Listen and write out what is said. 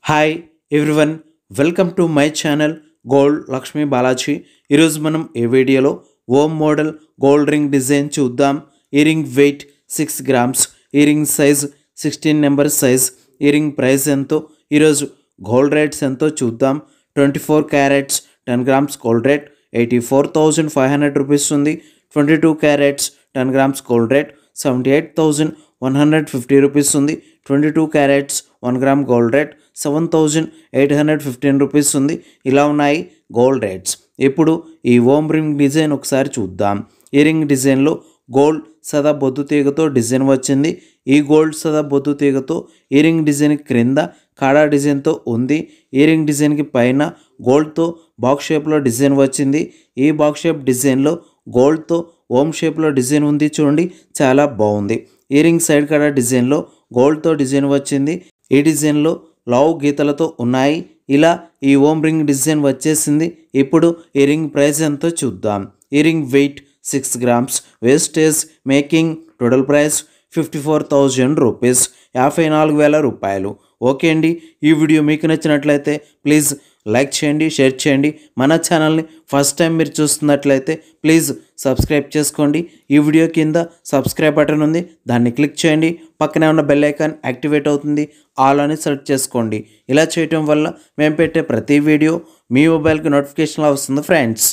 Hi everyone, welcome to my channel gold Lakshmi Balaji. ఈరోజు మనం ఈ వీడియోలో Om model gold ring design చూద్దాం. ఈ రింగ్ వెయిట్ 6 గ్రామ్స్, ఈ రింగ్ సైజ్ 16 నెంబర్ సైజ్. ఈ రింగ్ ప్రైస్ ఎంతో, ఈరోజు గోల్డ్ రేట్స్ ఎంతో చూద్దాం. 24 carats 10 grams gold rate 84,500 rupees ఉంది. 22 carats 10 grams gold rate 78,150 rupees ఉంది. 22 carats 1 gram gold rate 7,815 rupees ఉంది. ఇలా ఉన్నాయి గోల్డ్ రేట్స్. ఇప్పుడు ఈ ఓమ్ రింగ్ డిజైన్ ఒకసారి చూద్దాం. ఈ రింగ్ డిజైన్లో గోల్డ్ సదా బొద్దు తీగతో డిజైన్ వచ్చింది. ఈ గోల్డ్ సదా బొద్దు తీగతో ఈ రింగ్ డిజైన్ క్రింద కాడా డిజైన్తో ఉంది. ఈ రింగ్ డిజైన్కి పైన గోల్డ్తో బాక్స్ షేప్లో డిజైన్ వచ్చింది. ఈ బాక్స్ షేప్ డిజైన్లో గోల్డ్తో ఓమ్ షేప్లో డిజైన్ ఉంది. చూడండి, చాలా బాగుంది. ఈ రింగ్ సైడ్ కాడా డిజైన్లో గోల్డ్తో డిజైన్ వచ్చింది. ఈ డిజైన్లో లావు గీతలతో ఉన్నాయి. ఇలా ఈ ఓమ్ రింగ్ డిజైన్ వచ్చేసింది. ఇప్పుడు ఈ రింగ్ ప్రైస్ ఎంతో చూద్దాం. ఈ ring weight 6 grams, wastage making total price 54,000 rupees, 54,000 రూపాయలు. ఓకే అండి, ఈ వీడియో మీకు నచ్చినట్లయితే ప్లీజ్ లైక్ చేయండి, షేర్ చేయండి. మన ఛానల్ని ఫస్ట్ టైం మీరు చూస్తున్నట్లయితే ప్లీజ్ సబ్స్క్రైబ్ చేసుకోండి. ఈ వీడియో కింద సబ్స్క్రైబ్ బటన్ ఉంది, దాన్ని క్లిక్ చేయండి. పక్కనే ఉన్న బెల్ ఐకాన్ యాక్టివేట్ అవుతుంది, ఆల్ అని సెలెక్ట్ చేసుకోండి. ఇలా చేయటం వల్ల మేము పెట్టే ప్రతి వీడియో మీ మొబైల్కి నోటిఫికేషన్లో వస్తుంది ఫ్రెండ్స్.